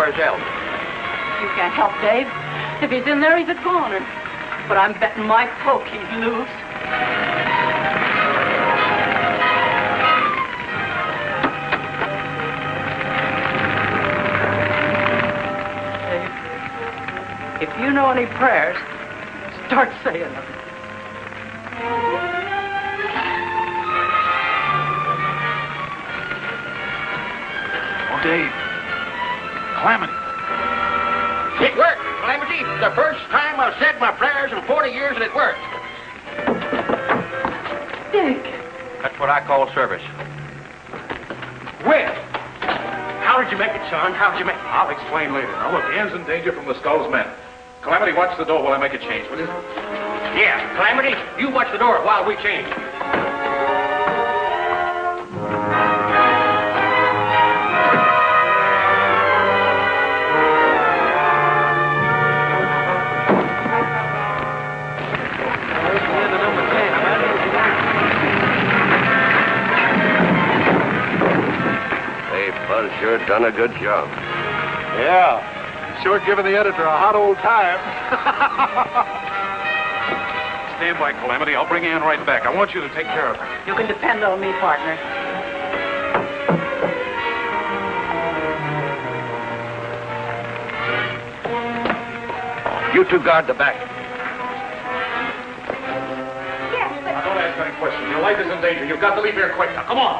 Else. You can't help Dave. If he's in there, he's a goner. But I'm betting my poke he's loose. Dave, if you know any prayers, start saying them. Oh, Dave. Calamity. It worked, Calamity. The first time I've said my prayers in 40 years and it worked. Dick. That's what I call service. Where? How did you make it, Sean? How did you make it? I'll explain later. Now, look, Ian's in danger from the Skull's men. Calamity, watch the door while I make a change, will you? Yeah, Calamity, you watch the door while we change. Sure done a good job. Yeah. Sure giving the editor a hot old time. Stand by, Calamity. I'll bring Ann right back. I want you to take care of her. You can depend on me, partner. You two guard the back. Yes, but... Now, don't ask any questions. Your life is in danger. You've got to leave here quick. Now, come on.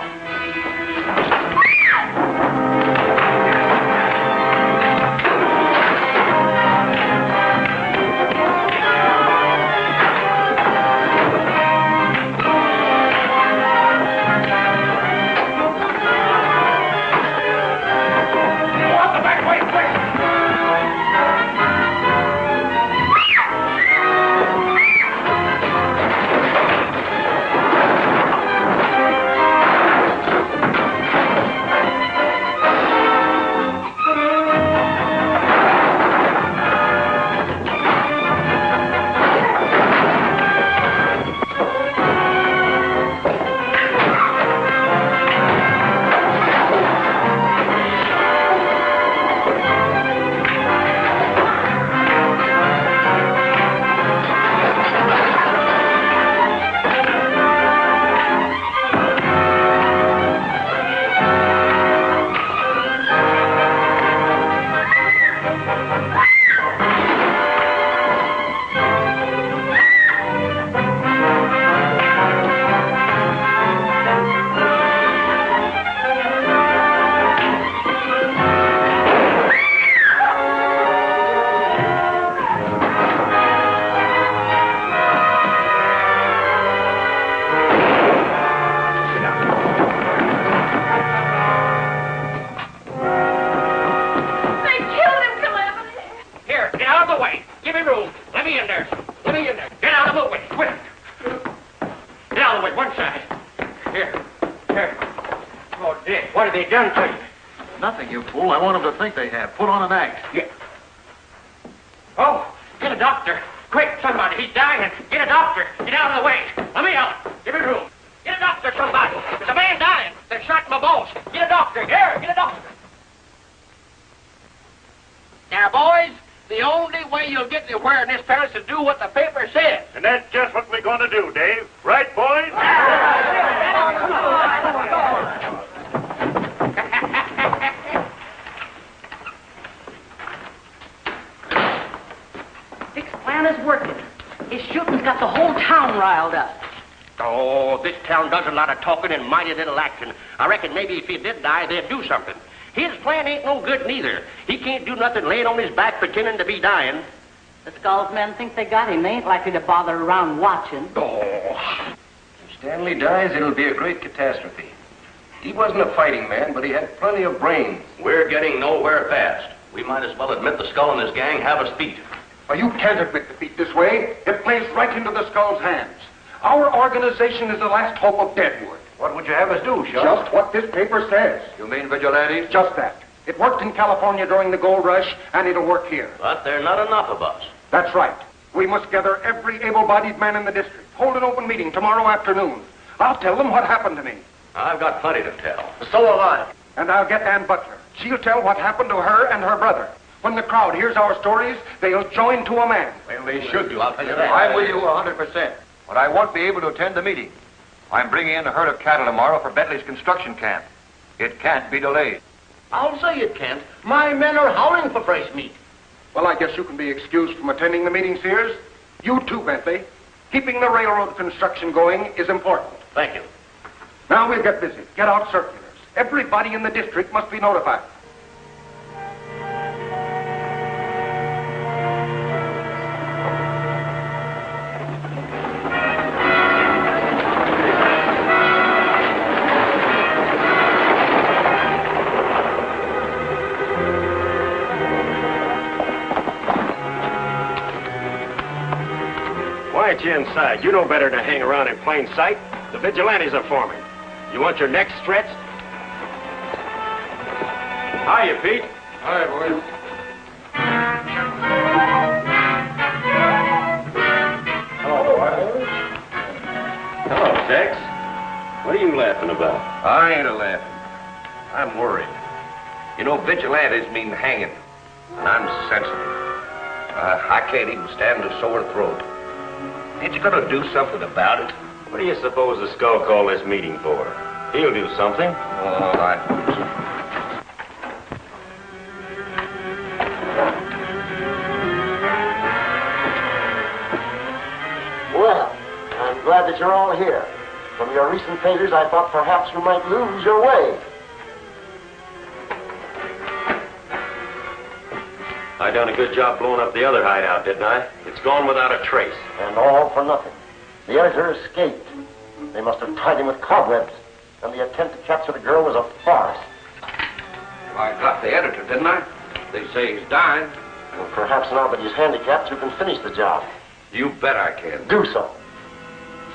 Here. Oh, Dick, what have they done to you? Nothing, you fool. I want them to think they have. Put on an act. Yeah. Oh, get a doctor. Quick, somebody. He's dying. Get a doctor. Get out of the way. Let me out. Give me room. Get a doctor, somebody. There's a man dying. They're shot my bones. Get a doctor. Here, get a doctor. Now, boys, the only way you'll get anywhere in this town is to do what the paper says. And that's just what we're going to do, Dave. Right, boys? Dick's plan is working. His shooting's got the whole town riled up. Oh, this town does a lot of talking and mighty little action. I reckon maybe if he did die, they'd do something. His plan ain't no good neither. He can't do nothing laying on his back pretending to be dying. The Skulls men think they got him. They ain't likely to bother around watching. Oh. If Stanley dies, it'll be a great catastrophe. He wasn't a fighting man, but he had plenty of brains. We're getting nowhere fast. We might as well admit the Skull and his gang have us beat. Well, you can't admit defeat this way. It plays right into the Skull's hands. Our organization is the last hope of Deadwood. What would you have us do, Sean? Just what this paper says. You mean vigilantes? Just that. It worked in California during the gold rush, and it'll work here. But there are not enough of us. That's right. We must gather every able-bodied man in the district. Hold an open meeting tomorrow afternoon. I'll tell them what happened to me. I've got plenty to tell. So will I. And I'll get Ann Butler. She'll tell what happened to her and her brother. When the crowd hears our stories, they'll join to a man. Well, they should do, I'll tell you that. I'm with you 100%. But I won't be able to attend the meeting. I'm bringing in a herd of cattle tomorrow for Bentley's construction camp. It can't be delayed. I'll say it can't. My men are howling for fresh meat. Well, I guess you can be excused from attending the meeting, Sears. You too, Bentley. Keeping the railroad construction going is important. Thank you. Now we'll get busy. Get out circulars. Everybody in the district must be notified. Why aren't you inside? You know better than to hang around in plain sight. The vigilantes are forming. You want your neck stretched? Hiya, Pete. Hi, boys. Hello, boy. Hello, Tex. What are you laughing about? I ain't a-laughing. I'm worried. You know, vigilantes mean hanging. And I'm sensitive. I can't even stand a sore throat. Ain't you gonna do something about it? What do you suppose the Skull called this meeting for? He'll do something. Oh, I hope so. Well, I'm glad that you're all here. From your recent failures, I thought perhaps you might lose your way. I done a good job blowing up the other hideout, didn't I? It's gone without a trace. And all for nothing. The editor escaped. They must have tied him with cobwebs. And the attempt to capture the girl was a farce. I got the editor, didn't I? They say he's dying. Well, perhaps now that he's handicapped, you can finish the job. You bet I can. Do so.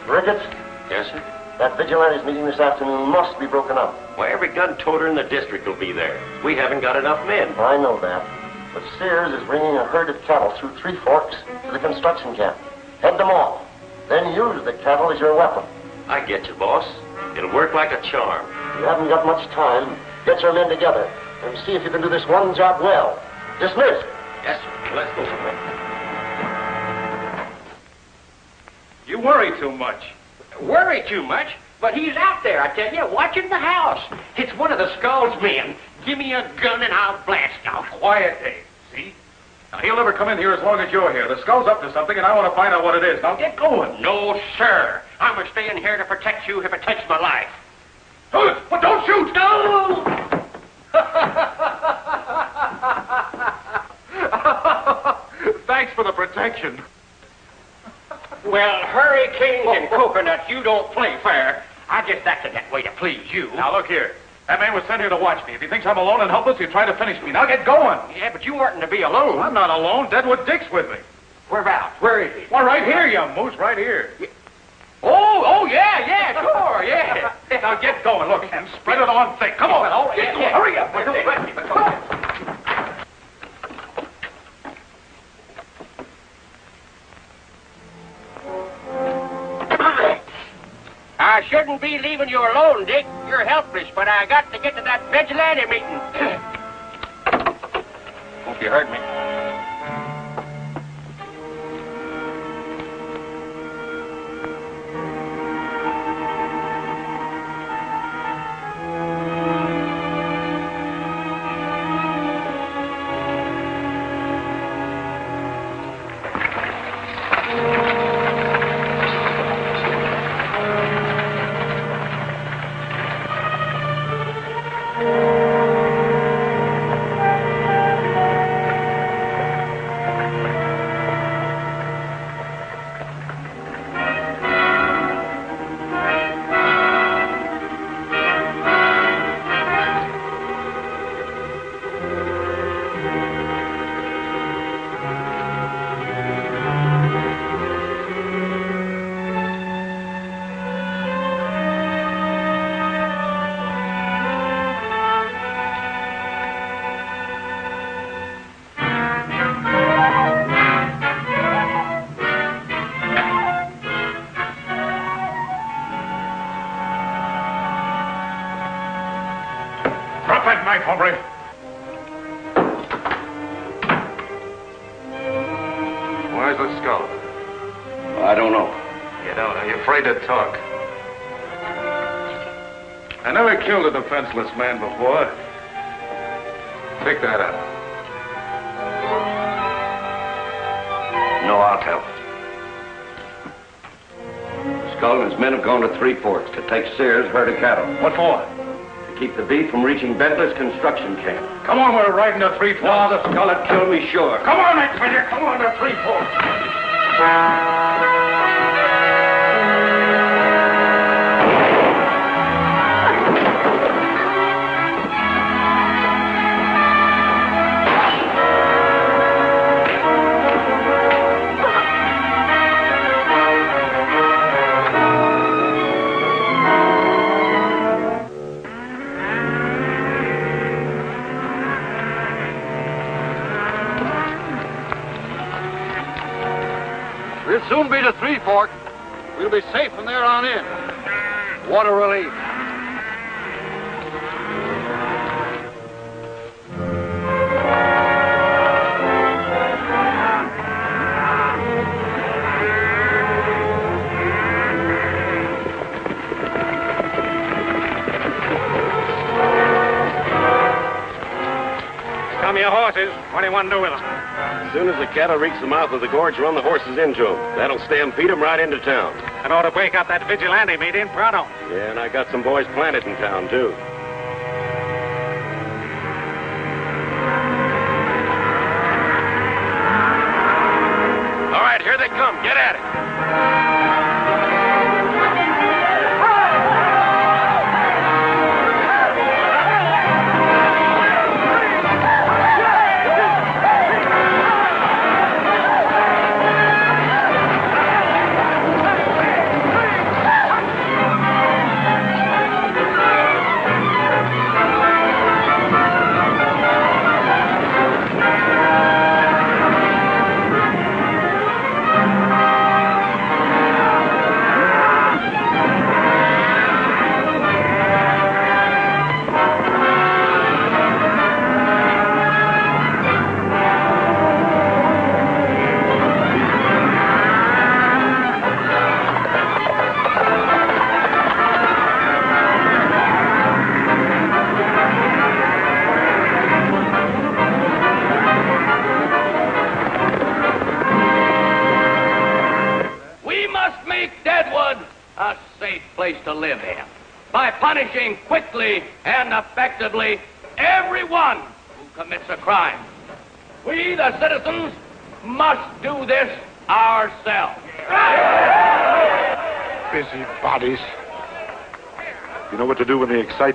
Ricketts, Yes, sir? that vigilantes meeting this afternoon must be broken up. Why, every gun-toter in the district will be there. We haven't got enough men. I know that. But Sears is bringing a herd of cattle through Three Forks to the construction camp. Head them off. Then use the cattle as your weapon. I get you, boss. It'll work like a charm. You haven't got much time. Get your men together and see if you can do this one job well. Dismissed. Yes, sir. Let's go. You worry too much. Worry too much? But he's out there, I tell you, watching the house. It's one of the Skull's men. Give me a gun and I'll blast now. Quiet, Dave. See? Now, he'll never come in here as long as you're here. The Skull's up to something, and I want to find out what it is. Now, get going. No, sir. I'm a staying here to protect you if it takes my life. But don't shoot! No! Thanks for the protection. Well, hurricanes and coconuts, you don't play fair. I just acted that way to please you. Now, look here. That man was sent here to watch me. If he thinks I'm alone and helpless, he'll try to finish me. Now, get going. Yeah, but you oughtn't to be alone. I'm not alone. Deadwood Dick's with me. Whereabouts? Where is he? Well, right here, you moose, right here. Oh, yeah, sure, yeah. Now get going, look, and spread it on thick. Come on. Get going. Hurry up. I shouldn't be leaving you alone, Dick. You're helpless, but I got to get to that vigilante meeting. Hope you heard me. Hombre. Where's the skull? I don't know. You don't? Are you afraid to talk? I never killed a defenseless man before. Pick that up. No, I'll tell. The skull and his men have gone to Three Forks to take Sears' herd of cattle. What for? Keep the beef from reaching Bentley's construction camp. Come on, we're riding to Three Forks. No, the skull had killed me, sure. Come on, Xavier. Come on to Three Forks. We'll soon be to Three Forks. We'll be safe from there on in. What a relief. Come your horses. What do you want to do with them? As soon as the cattle reach the mouth of the gorge, run the horses into them. That'll stampede them right into town. And ought to break up that vigilante meeting, pronto. Yeah, and I got some boys planted in town, too. All right, here they come. Get at it. Deadwood a safe place to live in by punishing quickly and effectively everyone who commits a crime. We, the citizens, must do this ourselves. Busy bodies. You know what to do when the excitement